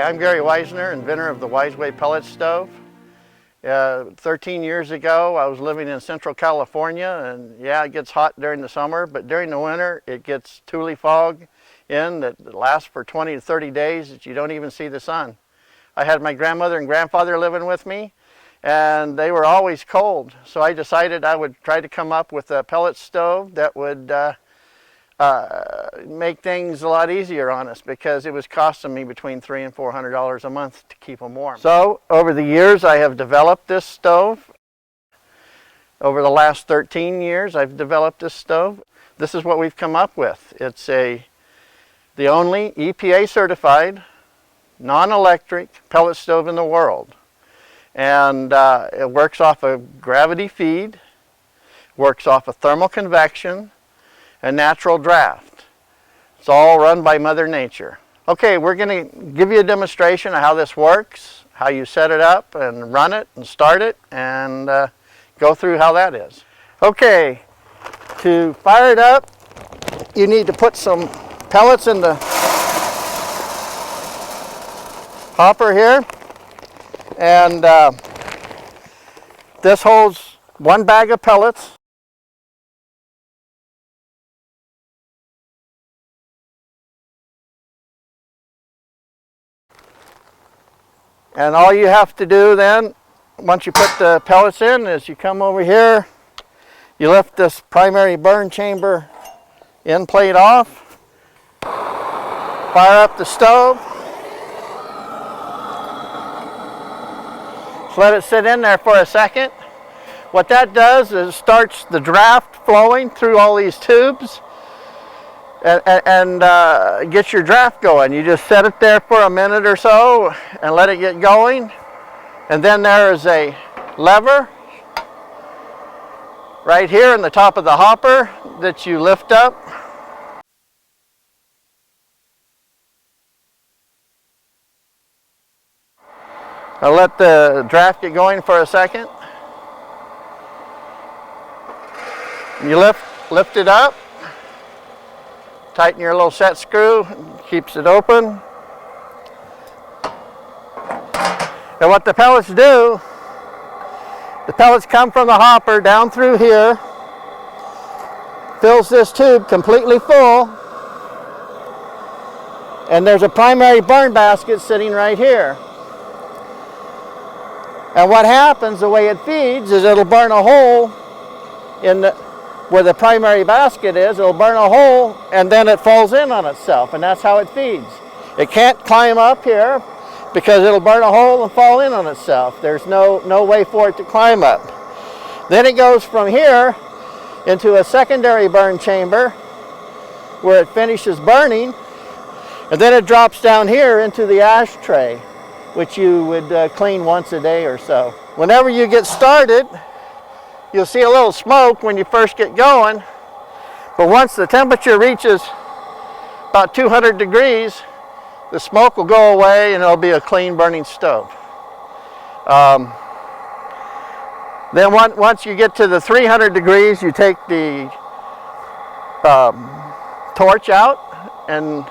I'm Gary Wisner, inventor of the Wiseway Pellet stove. 13 years ago, I was living in Central California, and yeah, it gets hot during the summer, but during the winter, it gets tule fog in that lasts for 20 to 30 days that you don't even see the sun. I had my grandmother and grandfather living with me, and they were always cold, so I decided I would try to come up with a pellet stove that would make things a lot easier on us, because it was costing me between $300 and $400 a month to keep them warm. So over the years I have developed this stove. Over the last 13 years I've developed this stove. This is what we've come up with. It's the only EPA certified non-electric pellet stove in the world, and it works off of gravity feed, works off of thermal convection and natural draft. It's all run by Mother Nature. Okay, we're going to give you a demonstration of how this works, how you set it up and run it and start it, and go through how that is. Okay, to fire it up, you need to put some pellets in the hopper here, and this holds 1 bag of pellets. And all you have to do then, once you put the pellets in, is you come over here, you lift this primary burn chamber end plate off, fire up the stove, just let it sit in there for a second. What that does is starts the draft flowing through all these tubes, and get your draft going. You just set it there for a minute or so and let it get going, and then there is a lever right here in the top of the hopper that you lift up. I'll let the draft get going for a second. You lift it up. Tighten your little set screw, keeps it open. And what the pellets do, the pellets come from the hopper down through here, fills this tube completely full, and there's a primary burn basket sitting right here. And what happens, the way it feeds, is it'll burn a hole in where the primary basket is. It'll burn a hole, and then it falls in on itself, and that's how it feeds. It can't climb up here because it'll burn a hole and fall in on itself. There's no way for it to climb up. Then it goes from here into a secondary burn chamber where it finishes burning, and then it drops down here into the ashtray, which you would clean once a day or so. Whenever you get started, you'll see a little smoke when you first get going, but once the temperature reaches about 200 degrees, the smoke will go away and it'll be a clean burning stove. Then once you get to the 300 degrees, you take the torch out, and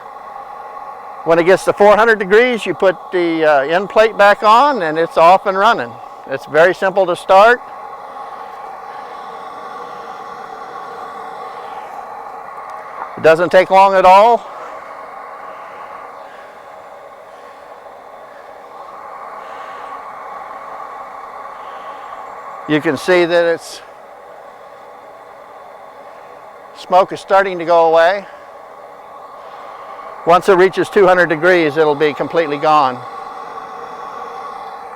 when it gets to 400 degrees, you put the end plate back on, and it's off and running. It's very simple to start. It doesn't take long at all. You can see that it's smoke is starting to go away. Once it reaches 200 degrees, it'll be completely gone.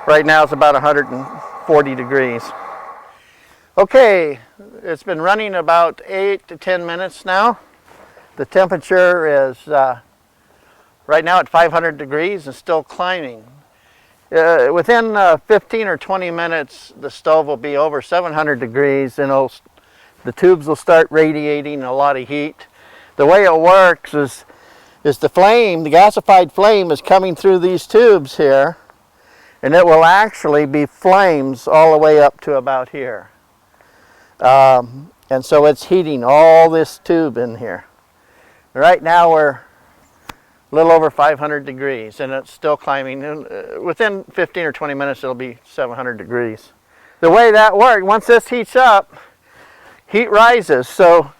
Right now it's about 140 degrees. Okay, it's been running about 8 to 10 minutes now. The temperature is right now at 500 degrees and still climbing. Within 15 or 20 minutes, the stove will be over 700 degrees, and the tubes will start radiating a lot of heat. The way it works is the flame, the gasified flame, is coming through these tubes here, and it will actually be flames all the way up to about here. And so it's heating all this tube in here. Right now we're a little over 500 degrees, and it's still climbing. Within 15 or 20 minutes, it'll be 700 degrees. The way that works, once this heats up, heat rises. So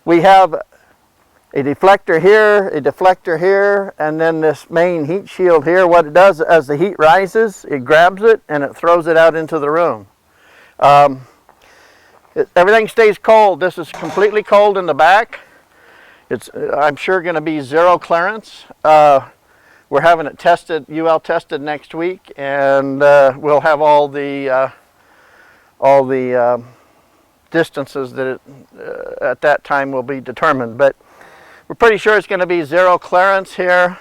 we have a deflector here, and then this main heat shield here. What it does, as the heat rises, it grabs it and it throws it out into the room. Everything stays cold. This is completely cold in the back. It's, I'm sure, going to be zero clearance. We're having it tested, UL tested next week, and we'll have all the distances that at that time will be determined. But we're pretty sure it's going to be zero clearance here.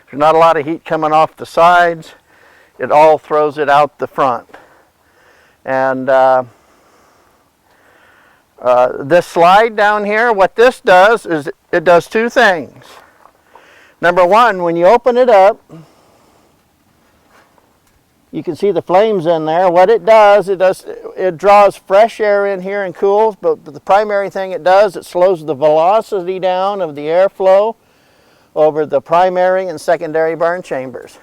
There's not a lot of heat coming off the sides. It all throws it out the front. And this slide down here, what this does is it does two things. Number one, when you open it up, you can see the flames in there. What it does, it draws fresh air in here and cools, but the primary thing it does, it slows the velocity down of the airflow over the primary and secondary burn chambers.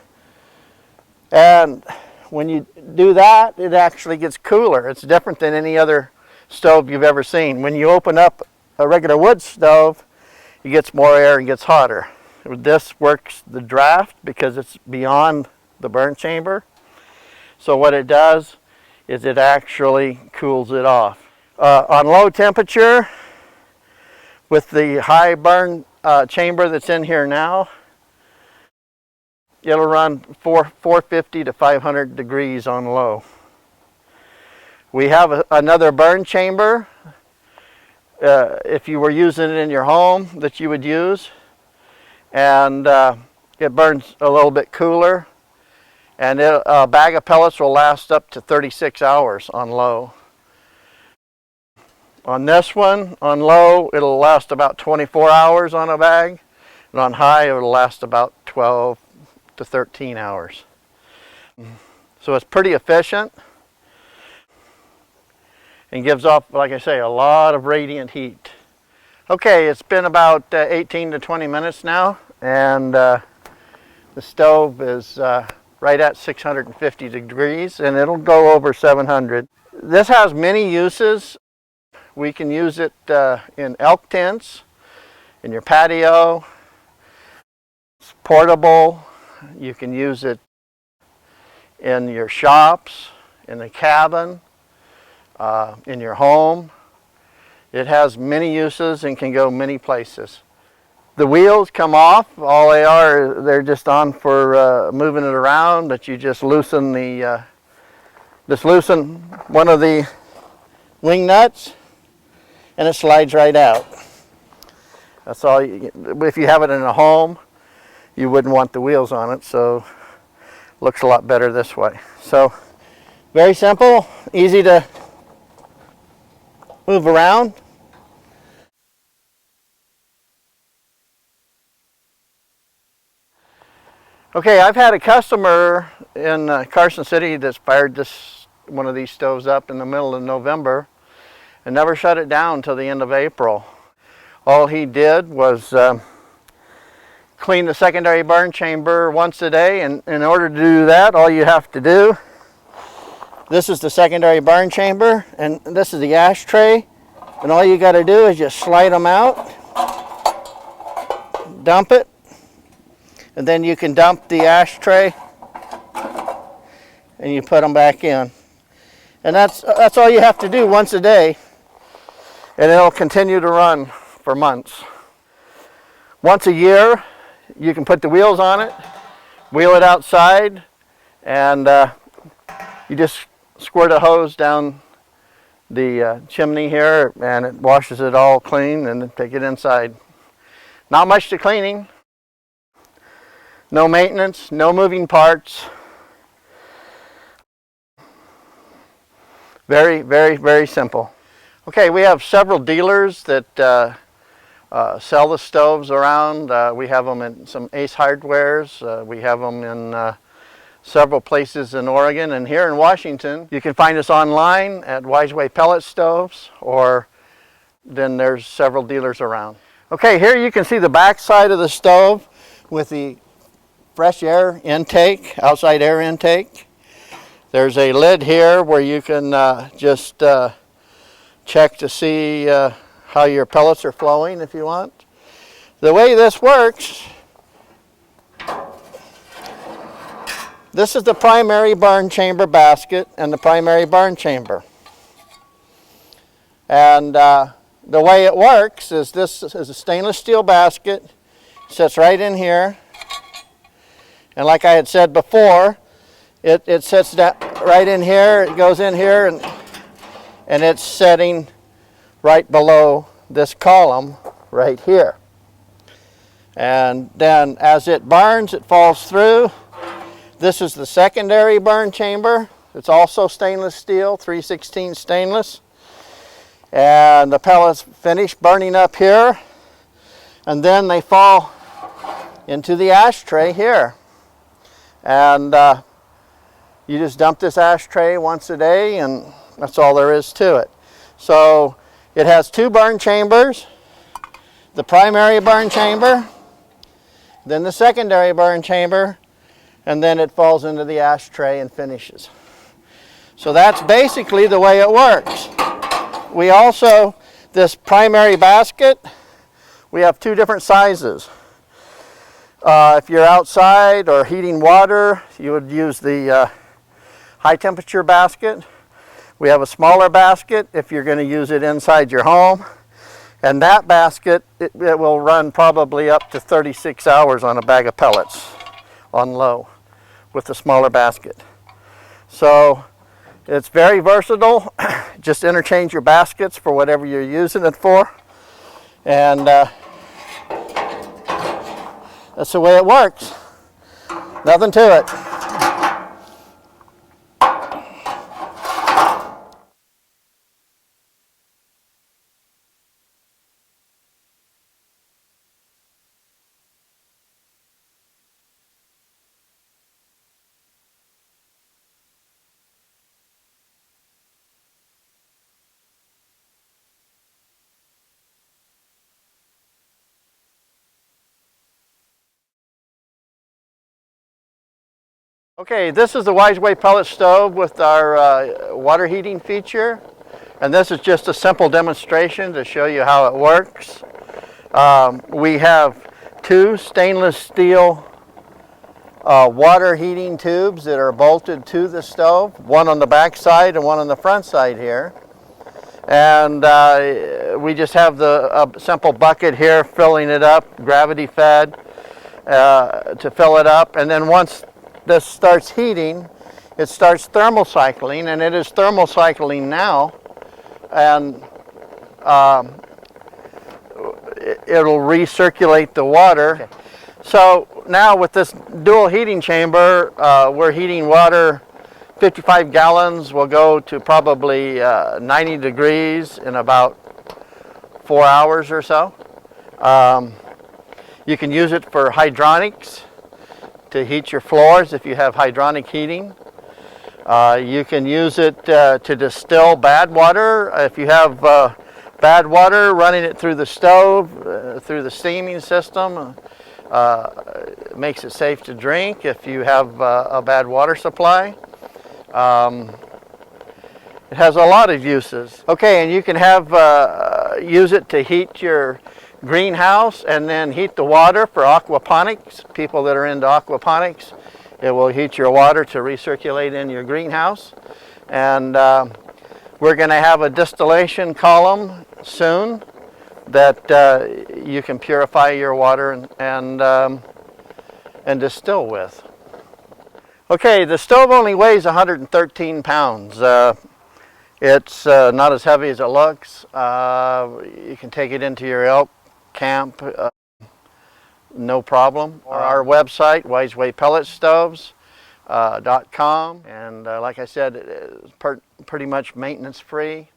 And when you do that, it actually gets cooler. It's different than any other stove you've ever seen. When you open up a regular wood stove, it gets more air and gets hotter. This works the draft because it's beyond the burn chamber. So what it does is it actually cools it off. On low temperature, with the high burn chamber that's in here now, it'll run 450 to 500 degrees on low. We have another burn chamber, if you were using it in your home, that you would use, and it burns a little bit cooler, and a bag of pellets will last up to 36 hours on low. On this one, on low, it'll last about 24 hours on a bag, and on high, it'll last about 12 to 13 hours. So it's pretty efficient and gives off, like I say, a lot of radiant heat. Okay, it's been about 18 to 20 minutes now, and the stove is right at 650 degrees, and it'll go over 700. This has many uses. We can use it in elk tents, in your patio. It's portable. You can use it in your shops, in the cabin, in your home. It has many uses and can go many places. The wheels come off. All they are, they're just on for moving it around, but you just loosen one of the wing nuts and it slides right out. That's all. If you have it in a home, you wouldn't want the wheels on it, so it looks a lot better this way. So very simple, easy to move around. Okay, I've had a customer in Carson City that's fired one of these stoves up in the middle of November and never shut it down until the end of April. All he did was clean the secondary burn chamber once a day, and in order to do that, all you have to do, this is the secondary burn chamber, and this is the ashtray, and all you got to do is just slide them out, dump it, and then you can dump the ashtray and you put them back in. And that's all you have to do once a day, and it'll continue to run for months. Once a year, you can put the wheels on it, wheel it outside, and you just squirt a hose down the chimney here, and it washes it all clean, and then take it inside. Not much to cleaning. No maintenance, no moving parts. Very, very, very simple. Okay, we have several dealers that sell the stoves around. We have them in some Ace Hardwares. We have them in several places in Oregon, and here in Washington. You can find us online at Wiseway Pellet Stoves, or then there's several dealers around. Okay, here you can see the back side of the stove. with the fresh air intake, outside air intake. There's a lid here where you can just check to see how your pellets are flowing if you want. The way this works, this is the primary burn chamber basket and the primary burn chamber. And the way it works is this is a stainless steel basket, sits right in here. And like I had said before, it sits right in here, it goes in here, and it's setting right below this column right here. And then as it burns, it falls through. This is the secondary burn chamber. It's also stainless steel, 316 stainless. And the pellets finish burning up here, and then they fall into the ashtray here. And you just dump this ashtray once a day, and that's all there is to it. So it has two burn chambers, the primary burn chamber, then the secondary burn chamber, and then it falls into the ashtray and finishes. So that's basically the way it works. We also, this primary basket, we have two different sizes. If you're outside or heating water, you would use the high temperature basket. We have a smaller basket if you're going to use it inside your home. And that basket, it will run probably up to 36 hours on a bag of pellets on low with the smaller basket. So it's very versatile. Just interchange your baskets for whatever you're using it for. And that's the way it works. Nothing to it. Okay, this is the Wiseway Pellet stove with our water heating feature. And this is just a simple demonstration to show you how it works. We have two stainless steel water heating tubes that are bolted to the stove, one on the back side and one on the front side here. And we just have the simple bucket here filling it up, gravity fed, to fill it up. And then once this starts heating, it starts thermal cycling, and it is thermal cycling now, and it'll recirculate the water. Okay. So now with this dual heating chamber, we're heating water 55 gallons will go to probably 90 degrees in about 4 hours or so. You can use it for hydronics to heat your floors if you have hydronic heating. You can use it to distill bad water. If you have bad water, running it through the stove, through the steaming system, makes it safe to drink if you have a bad water supply. It has a lot of uses. Okay, and you can have use it to heat your greenhouse and then heat the water for aquaponics. People that are into aquaponics, it will heat your water to recirculate in your greenhouse. And we're going to have a distillation column soon that you can purify your water and distill with. Okay, the stove only weighs 113 pounds. It's not as heavy as it looks. You can take it into your elk camp, no problem. Our website, wisewaypelletstoves.com, and like I said, it's pretty much maintenance free,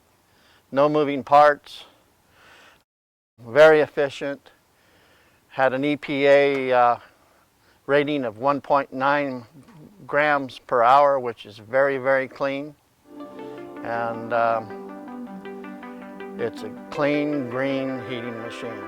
no moving parts, very efficient, had an EPA rating of 1.9 grams per hour, which is very, very clean. And it's a clean, green heating machine.